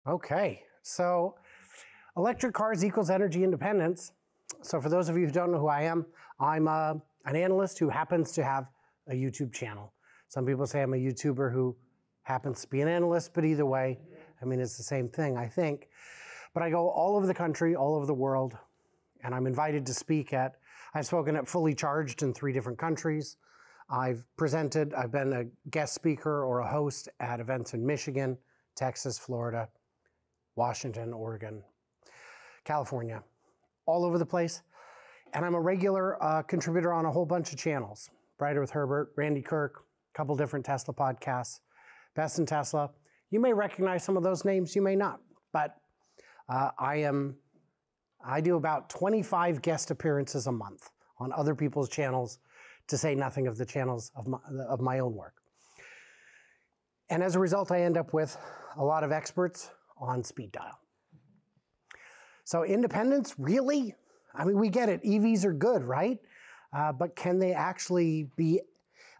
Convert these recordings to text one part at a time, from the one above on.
Okay, so electric cars equals energy independence. So for those of you who don't know who I am, I'm an analyst who happens to have a YouTube channel. Some people say I'm a YouTuber who happens to be an analyst, but either way, I mean, it's the same thing, I think. But I go all over the country, all over the world, and I'm invited to speak I've spoken at Fully Charged in 3 different countries. I've been a guest speaker or a host at events in Michigan, Texas, Florida, Washington, Oregon, California, all over the place. And I'm a regular contributor on a whole bunch of channels. Brighter with Herbert, Randy Kirk, a couple different Tesla podcasts, Best in Tesla. You may recognize some of those names, you may not. But I do about 25 guest appearances a month on other people's channels, to say nothing of the channels of my own work. And as a result, I end up with a lot of experts on speed dial. So independence, really? I mean, we get it. EVs are good, right? But can they actually be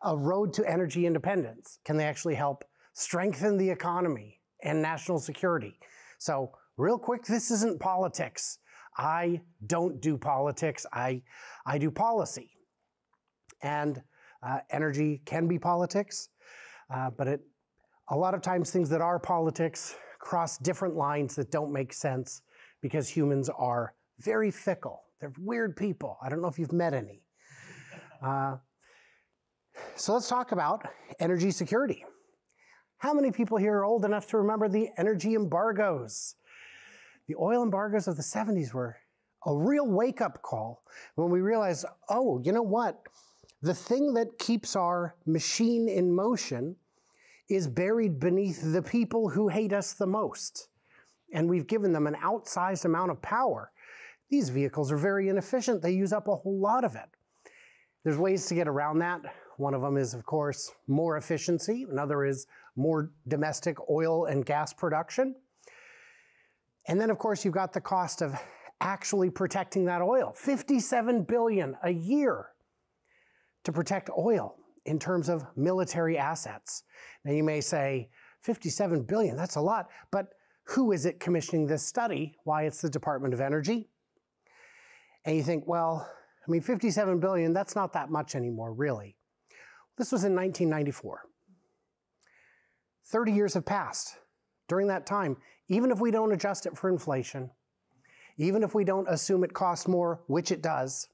a road to energy independence? Can they actually help strengthen the economy and national security? So real quick, this isn't politics. I don't do politics. I do policy. And energy can be politics, but a lot of times things that are politics cross different lines that don't make sense because humans are very fickle. They're weird people. I don't know if you've met any. So let's talk about energy security. How many people here are old enough to remember the energy embargoes? The oil embargoes of the 70s were a real wake-up call when we realized, oh, you know what? The thing that keeps our machine in motion is buried beneath the people who hate us the most. And we've given them an outsized amount of power. These vehicles are very inefficient. They use up a whole lot of it. There's ways to get around that. One of them is, of course, more efficiency. Another is more domestic oil and gas production. And then, of course, you've got the cost of actually protecting that oil. $57 billion a year to protect oil in terms of military assets. Now you may say, $57 billion, that's a lot, but who is it commissioning this study? Why, it's the Department of Energy. And you think, well, I mean, $57 billion, that's not that much anymore, really. This was in 1994. 30 years have passed. During that time, even if we don't adjust it for inflation, even if we don't assume it costs more, which it does,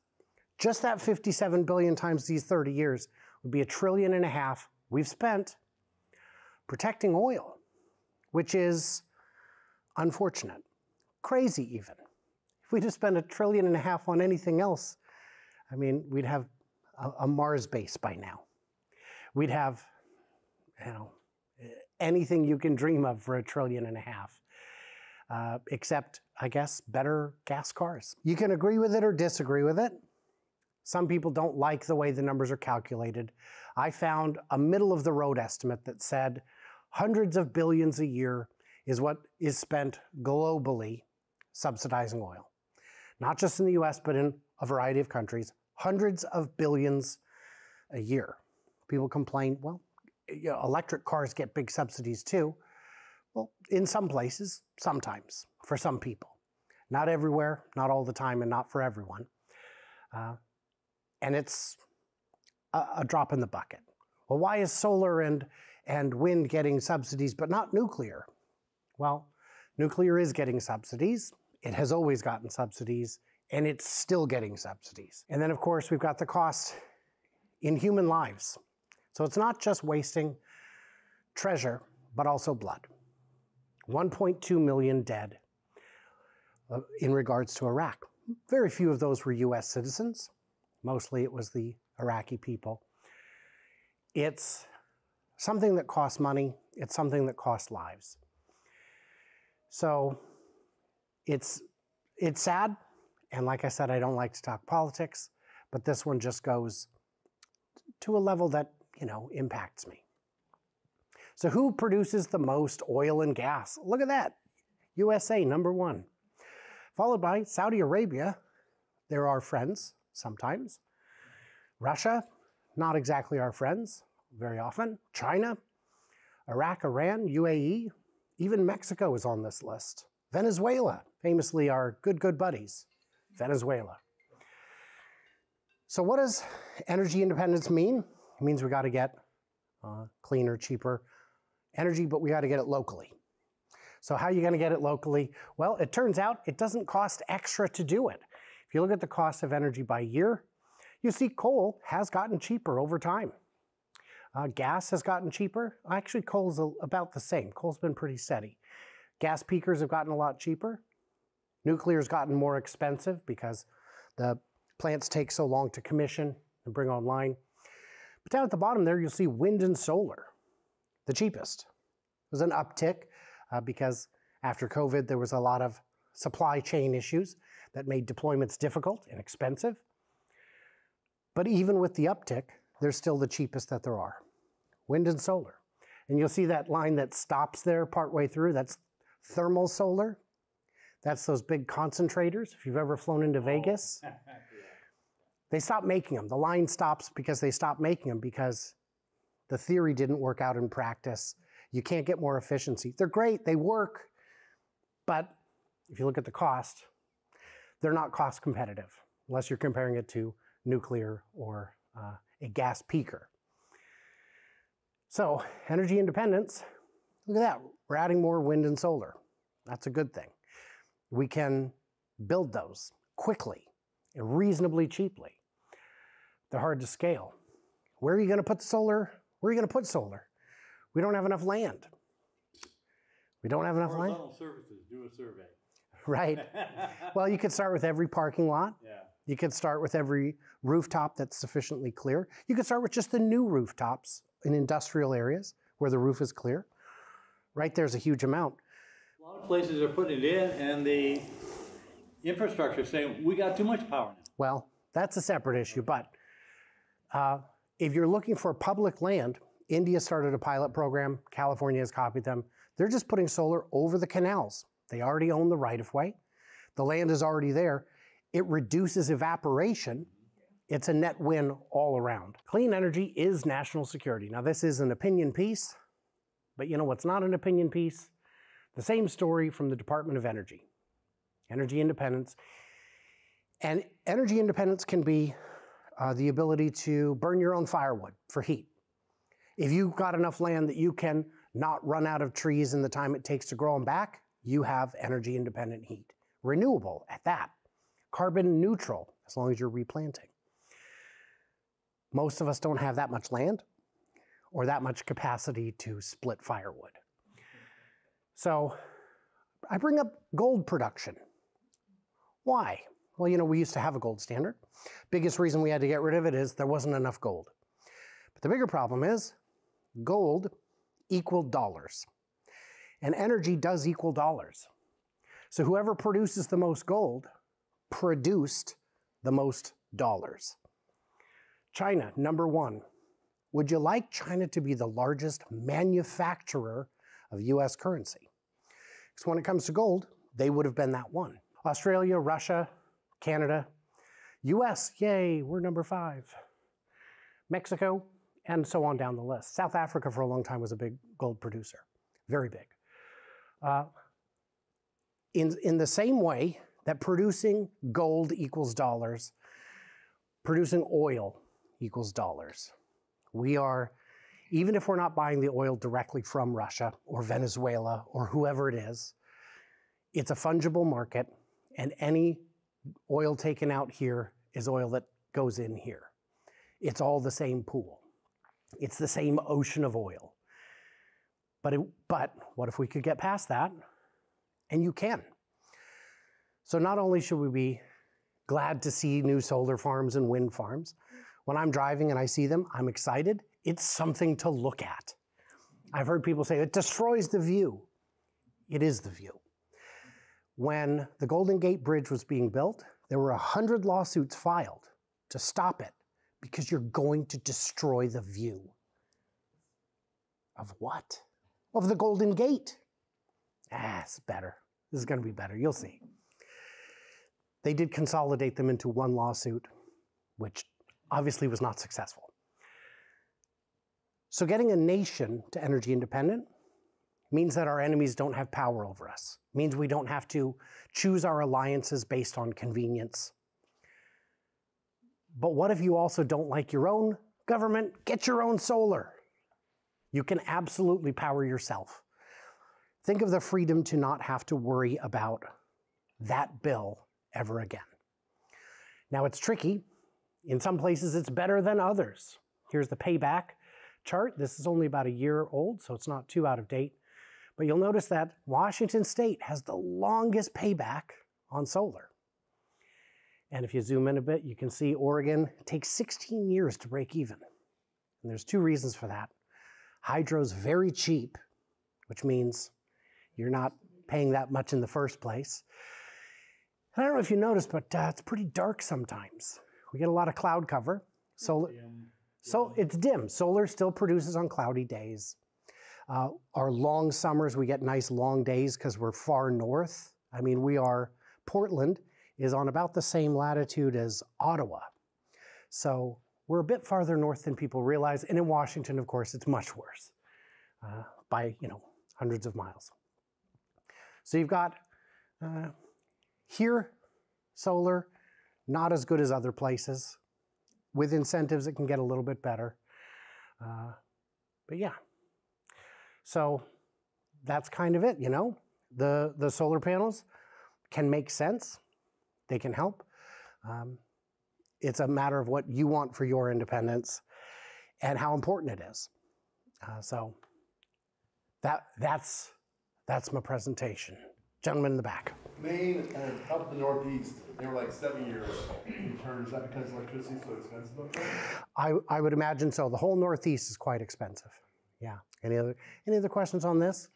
just that $57 billion times these 30 years would be $1.5 trillion we've spent protecting oil, which is unfortunate, crazy even. If we just spend $1.5 trillion on anything else, I mean, we'd have a Mars base by now. We'd have, you know, anything you can dream of for $1.5 trillion, except, I guess, better gas cars. You can agree with it or disagree with it. Some people don't like the way the numbers are calculated. I found a middle-of-the-road estimate that said hundreds of billions a year is what is spent globally subsidizing oil. Not just in the US, but in a variety of countries. Hundreds of billions a year. People complain, well, you know, electric cars get big subsidies too. Well, in some places, sometimes, for some people. Not everywhere, not all the time, and not for everyone. And it's a drop in the bucket. Well, why is solar and wind getting subsidies, but not nuclear? Well, nuclear is getting subsidies. It has always gotten subsidies, and it's still getting subsidies. And then, of course, we've got the cost in human lives. So it's not just wasting treasure, but also blood. 1.2 million dead in regards to Iraq. Very few of those were US citizens. Mostly it was the Iraqi people. It's something that costs money. It's something that costs lives. So it's sad. And like I said, I don't like to talk politics, but this one just goes to a level that, you know, impacts me. So who produces the most oil and gas? Look at that. USA, #1. Followed by Saudi Arabia. They're our friends sometimes. Russia, not exactly our friends very often. China, Iraq, Iran, UAE, Even Mexico is on this list. Venezuela, famously our good buddies. Venezuela. So what does energy independence mean? It means we got to get cleaner, cheaper energy, but we got to get it locally. So how are you going to get it locally? Well, it turns out it doesn't cost extra to do it. If you look at the cost of energy by year, you see coal has gotten cheaper over time. Gas has gotten cheaper. Actually, coal's about the same. Coal's been pretty steady. Gas peakers have gotten a lot cheaper. Nuclear's gotten more expensive because the plants take so long to commission and bring online. But down at the bottom there, you'll see wind and solar, the cheapest. There's an uptick because after COVID, there was a lot of supply chain issues that made deployments difficult and expensive. But even with the uptick, they're still the cheapest that there are. Wind and solar. And you'll see that line that stops there partway through. That's thermal solar. That's those big concentrators. If you've ever flown into Vegas, they stopped making them. The line stops because they stopped making them because the theory didn't work out in practice. You can't get more efficiency. They're great, they work, but if you look at the cost, they're not cost competitive unless you're comparing it to nuclear or a gas peaker. So energy independence, look at that. We're adding more wind and solar. That's a good thing. We can build those quickly and reasonably cheaply. They're hard to scale. Where are you going to put the solar? Where are you going to put solar? We don't have enough land. We don't have enough land. Horizontal services, do a survey. Right. Well, you could start with every parking lot. Yeah. You could start with every rooftop that's sufficiently clear. You could start with just the new rooftops in industrial areas where the roof is clear. Right there's a huge amount. A lot of places are putting it in, and the infrastructure is saying, we got too much power now. Well, that's a separate issue, but if you're looking for public land, India started a pilot program. California has copied them. They're just putting solar over the canals. They already own the right-of-way. The land is already there. It reduces evaporation. It's a net win all around. Clean energy is national security. Now, this is an opinion piece, but you know what's not an opinion piece? The same story from the Department of Energy. Energy independence. And energy independence can be the ability to burn your own firewood for heat. If you've got enough land that you can not run out of trees in the time it takes to grow them back, you have energy independent heat. Renewable at that. Carbon neutral, as long as you're replanting. Most of us don't have that much land or that much capacity to split firewood. So I bring up gold production. Why? Well, you know, we used to have a gold standard. Biggest reason we had to get rid of it is there wasn't enough gold. But the bigger problem is gold equaled dollars. And energy does equal dollars. So whoever produces the most gold produced the most dollars. China, number one. Would you like China to be the largest manufacturer of US currency? Because when it comes to gold, they would have been that one. Australia, Russia, Canada, US, yay, we're number 5. Mexico, and so on down the list. South Africa for a long time was a big gold producer, very big. In the same way that producing gold equals dollars, producing oil equals dollars. We are, even if we're not buying the oil directly from Russia or Venezuela or whoever it is, it's a fungible market, and any oil taken out here is oil that goes in here. It's all the same pool. It's the same ocean of oil. But what if we could get past that? And you can. So not only should we be glad to see new solar farms and wind farms, when I'm driving and I see them, I'm excited. It's something to look at. I've heard people say it destroys the view. It is the view. When the Golden Gate Bridge was being built, there were 100 lawsuits filed to stop it because you're going to destroy the view. Of what? Of the Golden Gate. It's better. This is going to be better. You'll see. They did consolidate them into one lawsuit, which obviously was not successful. So getting a nation to energy independent means that our enemies don't have power over us, means we don't have to choose our alliances based on convenience. But what if you also don't like your own government? Get your own solar. You can absolutely power yourself. Think of the freedom to not have to worry about that bill ever again. Now it's tricky. In some places it's better than others. Here's the payback chart. This is only about a year old, so it's not too out of date. But you'll notice that Washington State has the longest payback on solar. And if you zoom in a bit, you can see Oregon takes 16 years to break even. And there's two reasons for that. Hydro's very cheap, which means you're not paying that much in the first place. And I don't know if you noticed, but it's pretty dark sometimes. We get a lot of cloud cover. So it's dim. Solar still produces on cloudy days. Our long summers, we get nice long days because we're far north. I mean, Portland is on about the same latitude as Ottawa. So we're a bit farther north than people realize. And in Washington, of course, it's much worse by, hundreds of miles. So you've got here, solar, not as good as other places. With incentives, it can get a little bit better. But yeah. So that's kind of it, The solar panels can make sense. They can help. It's a matter of what you want for your independence and how important it is. So that's my presentation. Gentleman in the back. Maine and up the Northeast, they were like 7 years in turn. Is that because electricity is so expensive up there? I would imagine so. The whole Northeast is quite expensive. Yeah. Any other questions on this?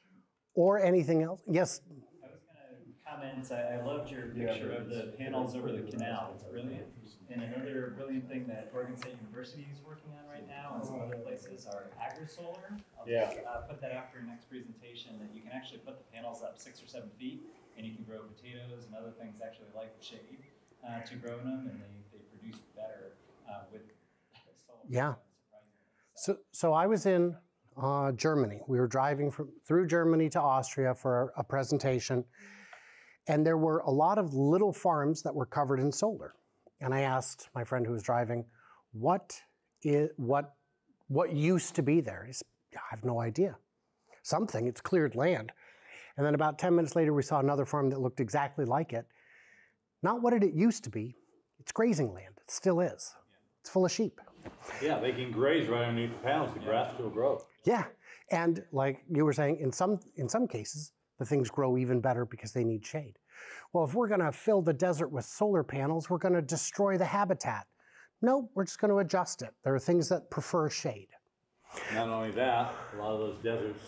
Or anything else? Yes? I was going to comment, I loved your picture of the panels over the canal. It's brilliant. And another brilliant thing that Oregon State University is working on right now and some other places are agri-solar. I'll just put that after your next presentation, that you can actually put the panels up 6 or 7 feet and you can grow potatoes and other things actually like the shade to grow in them, and they produce better with solar. Yeah. So I was in Germany. We were driving through Germany to Austria for a presentation, and there were a lot of little farms that were covered in solar. And I asked my friend who was driving, what used to be there? He said, I have no idea. Something, it's cleared land. And then about 10 minutes later, we saw another farm that looked exactly like it. Not what it used to be, it's grazing land. It still is. It's full of sheep. Yeah, they can graze right underneath the panels. The grass will grow. Yeah, and like you were saying, in some cases, the things grow even better because they need shade. Well, if we're going to fill the desert with solar panels, we're going to destroy the habitat. No, we're just going to adjust it. There are things that prefer shade. Not only that, a lot of those deserts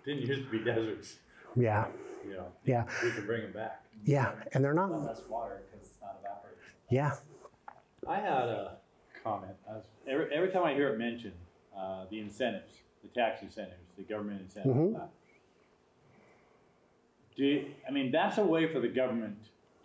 didn't used to be deserts. Yeah. Yeah. We can bring them back. Yeah, and they're not. Less water because it's not evaporating. Yeah. I had a comment. Every time I hear it mentioned, the incentives, the tax incentives, the government incentives. That's a way for the government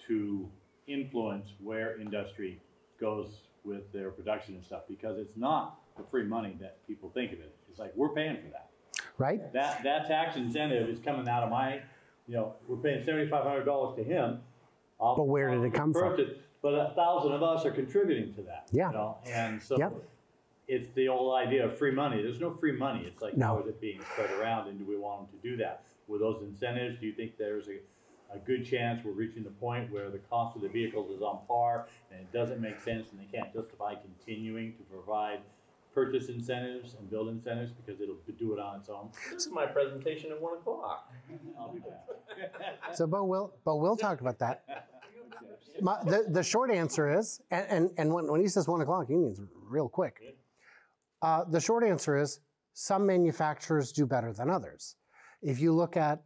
to influence where industry goes with their production and stuff, because it's not the free money that people think of it. It's like, we're paying for that. Right. That tax incentive is coming out of my, we're paying $7,500 to him. But where did it come from? But 1,000 of us are contributing to that. Yeah. And so it's the old idea of free money. There's no free money. It's like, how is it being spread around, and do we want them to do that? With those incentives, do you think there's a good chance we're reaching the point where the cost of the vehicles is on par and it doesn't make sense and they can't justify continuing to provide purchase incentives and build incentives because it'll do it on its own? This is my presentation at 1 o'clock. I'll be back. So, but we'll talk about that. The short answer is, and when he says 1 o'clock, he means real quick. The short answer is, some manufacturers do better than others. If you look at,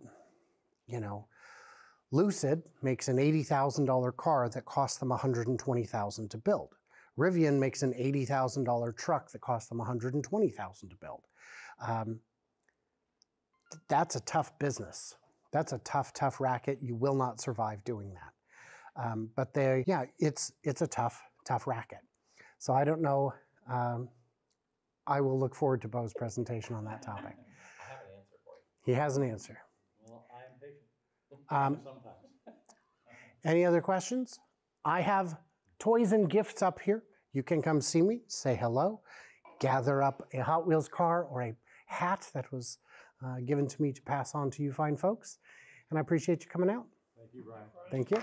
Lucid makes an $80,000 car that costs them $120,000 to build. Rivian makes an $80,000 truck that costs them $120,000 to build. That's a tough business. That's a tough racket. You will not survive doing that. But it's a tough racket. So I don't know. I will look forward to Bo's presentation on that topic. I have an answer for you. He has an answer. Well, I am patient. Sometimes. Any other questions? I have toys and gifts up here. You can come see me, say hello, gather up a Hot Wheels car or a hat that was given to me to pass on to you fine folks. And I appreciate you coming out. Thank you, Brian. Thank you.